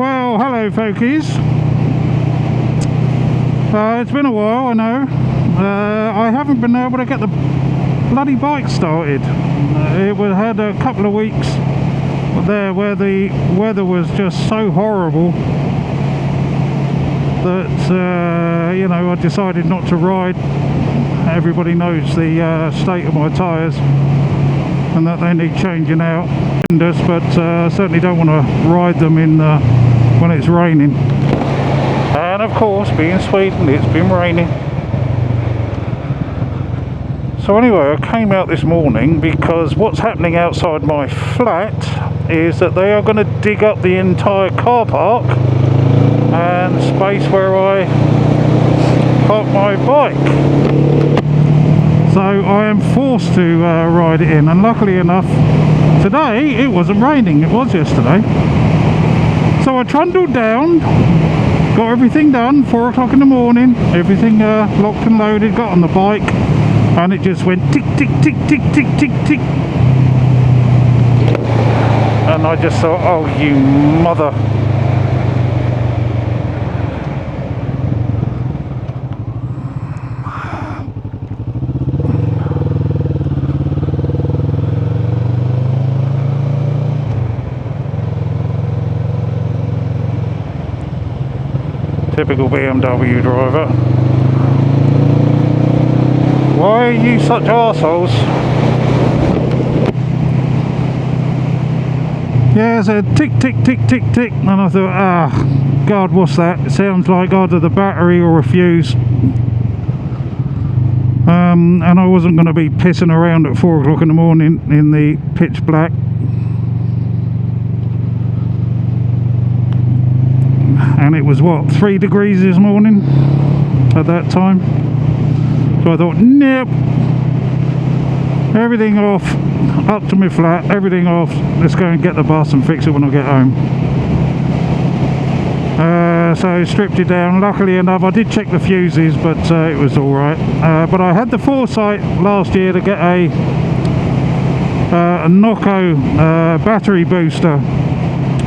Well, hello folkies. It's been a while, I know. I haven't been able to get the bloody bike started. It had a couple of weeks there where the weather was just so horrible that you know, I decided not to ride. Everybody knows the state of my tyres and that they need changing out, but I certainly don't want to ride them in when it's raining. And of course, being Sweden, it's been raining. So anyway, I came out this morning because what's happening outside my flat is that they are going to dig up the entire car park and space where I park my bike. So I am forced to ride it in, and luckily enough today it wasn't raining. It was yesterday. So I trundled down, got everything done, 4 o'clock in the morning, everything locked and loaded, got on the bike, and it just went tick tick tick tick tick tick tick, and I just thought, oh you mother. Typical BMW driver. Why are you such arseholes? Yeah, it's a tick tick tick tick tick, and I thought, ah, God, what's that? It sounds like either the battery or a fuse. And I wasn't going to be pissing around at 4 o'clock in the morning in the pitch black. And it was what, 3 degrees this morning at that time. So I thought, nope, everything off, up to my flat, everything off, let's go and get the bus and fix it when I get home. So I stripped it down. Luckily enough, I did check the fuses, but it was alright. But I had the foresight last year to get a Nocco battery booster,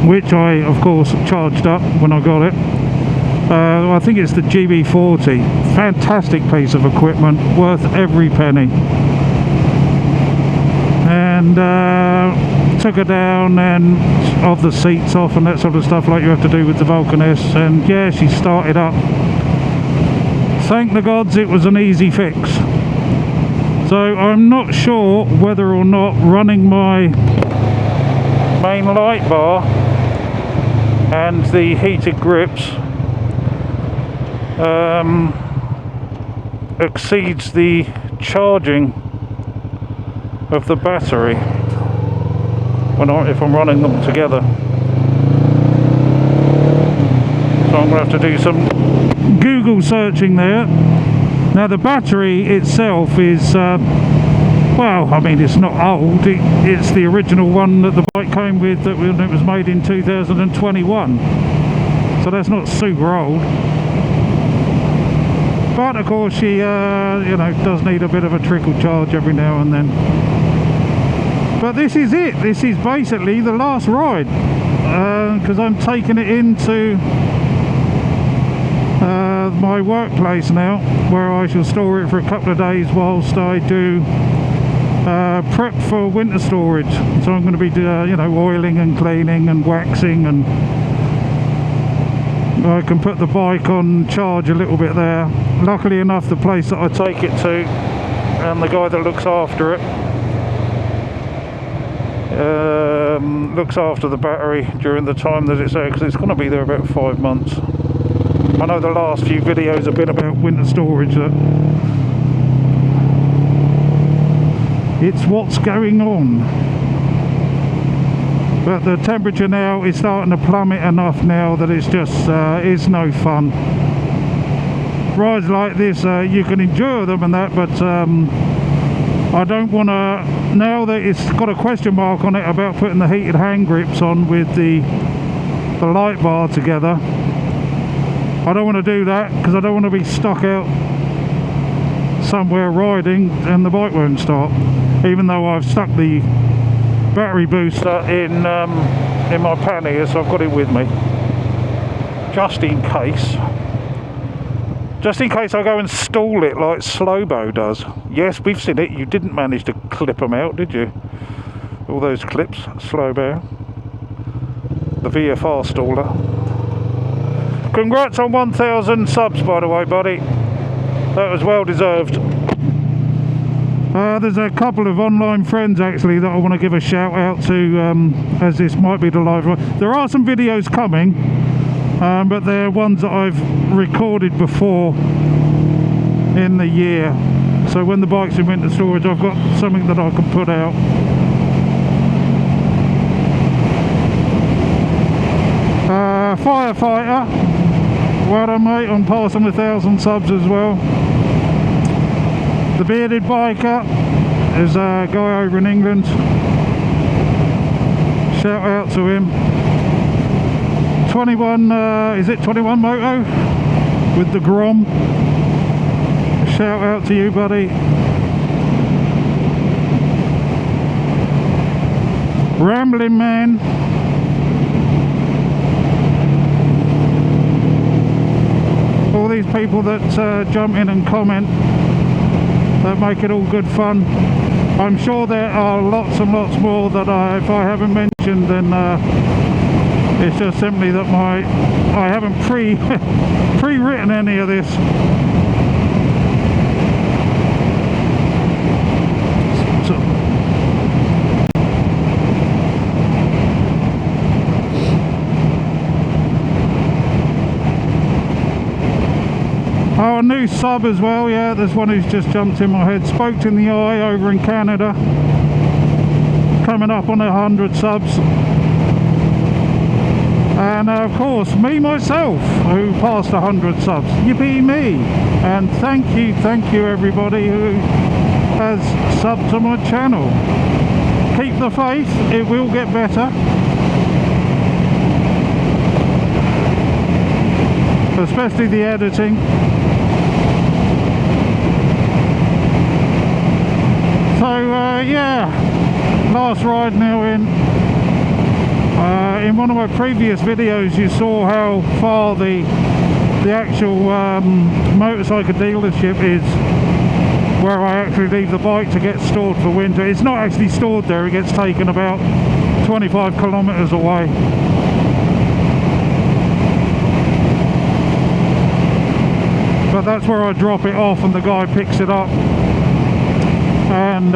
which I of course charged up when I got it. I think it's the GB40. Fantastic piece of equipment, worth every penny. And took her down and of the seats off and that sort of stuff like you have to do with the Vulcan S, and yeah, she started up. Thank the gods it was an easy fix. So I'm not sure whether or not running my main light bar and the heated grips exceeds the charging of the battery if I'm running them together. So I'm going to have to do some Google searching there. Now the battery itself is well, I mean, it's not old. It's the original one that the bike came with, that it was made in 2021. So that's not super old. But of course, she, you know, does need a bit of a trickle charge every now and then. But this is it. This is basically the last ride, because I'm taking it into my workplace now, where I shall store it for a couple of days whilst I do prep for winter storage. So I'm going to be you know, oiling and cleaning and waxing, and I can put the bike on charge a little bit there. Luckily enough, the place that I take it to and the guy that looks after it looks after the battery during the time that it's there, because it's going to be there about 5 months. I know the last few videos have been about winter storage. It's what's going on. But the temperature now is starting to plummet enough now that it's just it's no fun. Rides like this, you can endure them and that, but I don't want to, now that it's got a question mark on it about putting the heated hand grips on with the light bar together. I don't want to do that because I don't want to be stuck out somewhere riding and the bike won't start, even though I've stuck the battery booster in my pannier, so I've got it with me. just in case. Just in case I go and stall it like Slowbo does. Yes, we've seen it. You didn't manage to clip them out, did you? All those clips, Slowbo. The VFR staller. Congrats on 1,000 subs, by the way, buddy. That was well deserved. There's a couple of online friends actually that I want to give a shout out to, as this might be the live one. There are some videos coming, but they're ones that I've recorded before in the year. So when the bike's in winter storage, I've got something that I can put out. Firefighter, well done mate on passing 1,000 subs as well. The Bearded Biker is a guy over in England. Shout out to him. 21, is it 21 Moto with the Grom? Shout out to you, buddy. Rambling Man. All these people that jump in and comment, that make it all good fun. I'm sure there are lots and lots more that if I haven't mentioned, then it's just simply that I haven't pre-written any of this. Oh, a new sub as well, yeah, there's one who's just jumped in my head. Spoke in the Eye over in Canada. Coming up on 100 subs. And of course, me myself, who passed 100 subs. Yippee me! And thank you everybody who has subbed to my channel. Keep the faith, it will get better. Especially the editing. So yeah, last ride now in. In one of my previous videos you saw how far the actual motorcycle dealership is, where I actually leave the bike to get stored for winter. It's not actually stored there, it gets taken about 25 kilometers away. But that's where I drop it off and the guy picks it up. And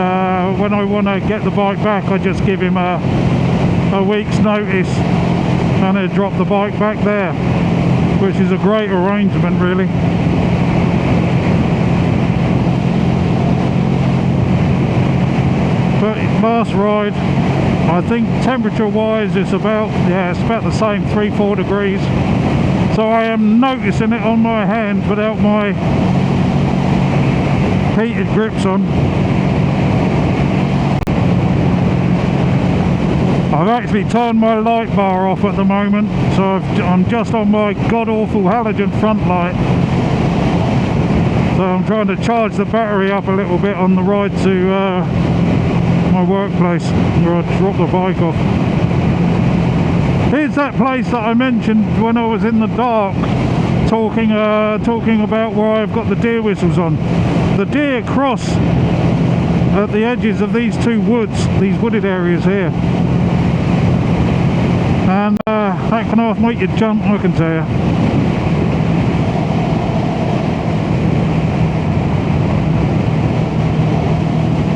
when I want to get the bike back, I just give him a week's notice and I drop the bike back there, which is a great arrangement really. But last ride, I think temperature wise it's about the same, 3-4 degrees. So I am noticing it on my hand without my heated grips on. I've actually turned my light bar off at the moment, so I'm just on my god-awful halogen front light. So I'm trying to charge the battery up a little bit on the ride to my workplace, where I drop the bike off. Here's that place that I mentioned when I was in the dark, talking about where I've got the deer whistles on. The deer cross at the edges of these two woods, these wooded areas here. And that can half make you jump, I can tell you.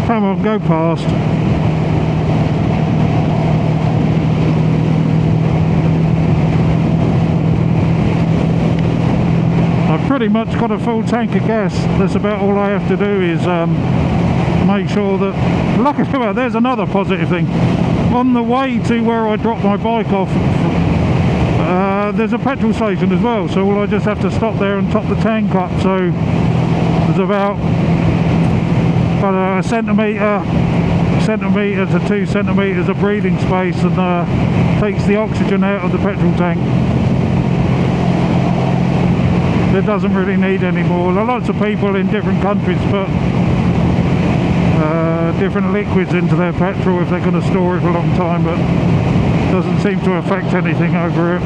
Come on, go past. I've pretty much got a full tank of gas. That's about all I have to do is make sure that... Look at that, there's another positive thing. On the way to where I drop my bike off, there's a petrol station as well, so I just have to stop there and top the tank up. So there's about a centimetre to 2 centimetres of breathing space, and takes the oxygen out of the petrol tank. It doesn't really need any more. Lots of people in different countries put different liquids into their petrol if they're going to store it for a long time, but doesn't seem to affect anything over it.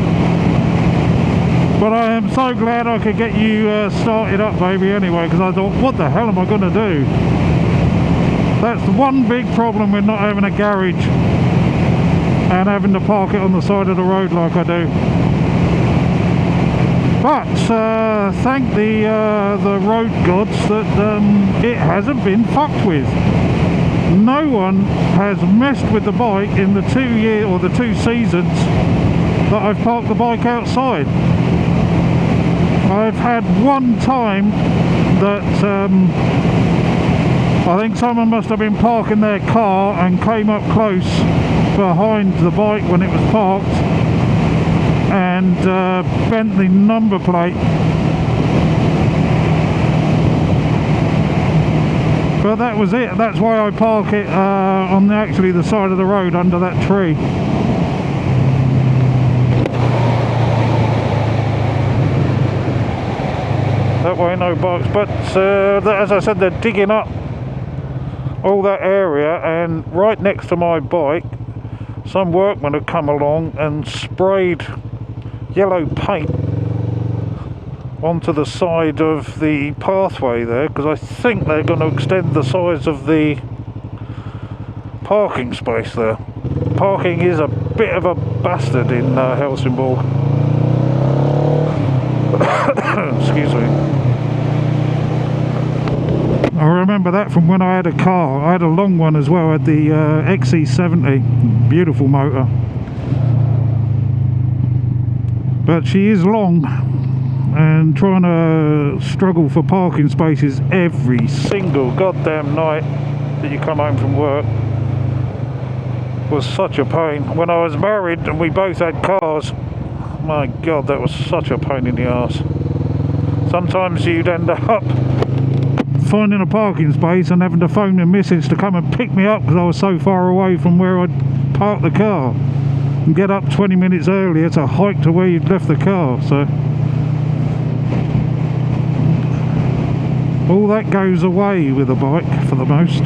But I am so glad I could get you started up, baby, anyway, because I thought, what the hell am I going to do? That's the one big problem with not having a garage and having to park it on the side of the road like I do. But thank the road gods that it hasn't been fucked with. No one has messed with the bike in the 2 years or the 2 seasons that I've parked the bike outside. I've had one time that I think someone must have been parking their car and came up close behind the bike when it was parked and bent the number plate. But that was it. That's why I park it on actually the side of the road under that tree. That way no bikes. But as I said, they're digging up all that area, and right next to my bike some workmen had come along and sprayed yellow paint onto the side of the pathway there, because I think they're going to extend the size of the parking space there. Parking is a bit of a bastard in Helsingborg. Excuse me. I remember that from when I had a car. I had a long one as well. I had the XC70. Beautiful motor. But she is long, and trying to struggle for parking spaces every single goddamn night that you come home from work was such a pain. When I was married and we both had cars, my god, that was such a pain in the arse. Sometimes you'd end up finding a parking space and having to phone the missus to come and pick me up because I was so far away from where I'd parked the car, and get up 20 minutes earlier to hike to where you'd left the car. So all that goes away with a bike for the most.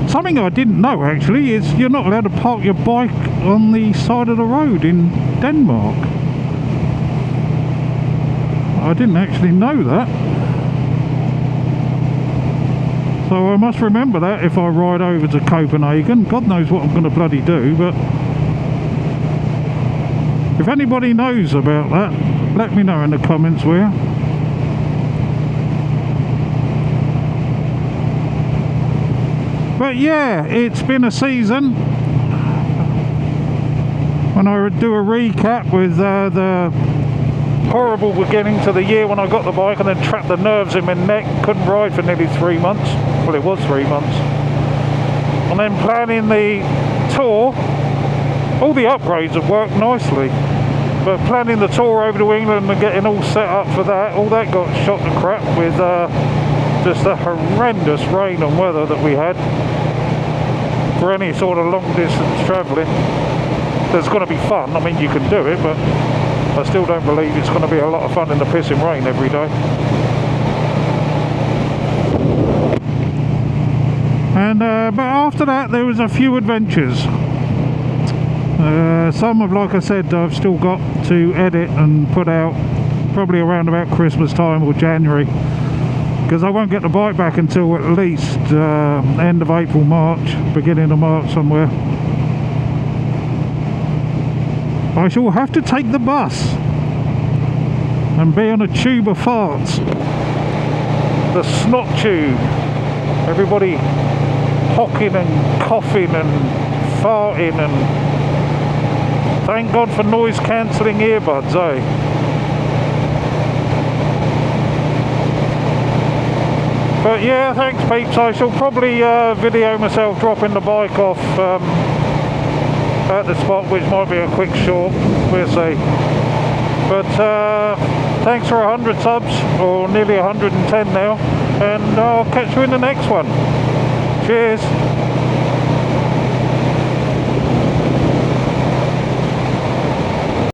Something I didn't know actually is you're not allowed to park your bike on the side of the road in Denmark. I didn't actually know that. So I must remember that if I ride over to Copenhagen. God knows what I'm going to bloody do, but if anybody knows about that, let me know in the comments, will you? But yeah, it's been a season. When I do a recap with the horrible beginning to the year when I got the bike and then trapped the nerves in my neck, couldn't ride for nearly 3 months. Well, it was 3 months. And then planning the tour, all the upgrades have worked nicely, but planning the tour over to England and getting all set up for that, all that got shot to crap with just the horrendous rain and weather that we had for any sort of long distance travelling. There's going to be fun, I mean you can do it, but I still don't believe it's going to be a lot of fun in the pissing rain every day. And but after that there was a few adventures. Some of, like I said, I've still got to edit and put out probably around about Christmas time or January, because I won't get the bike back until at least end of April, March, beginning of March somewhere. I shall have to take the bus and be on a tube of farts. The snot tube. Everybody hocking and coughing and farting, and thank God for noise cancelling earbuds, eh? But yeah, thanks peeps. I shall probably video myself dropping the bike off at the spot, which might be a quick short, we'll see. But thanks for 100 subs, or nearly 110 now, and I'll catch you in the next one. Cheers.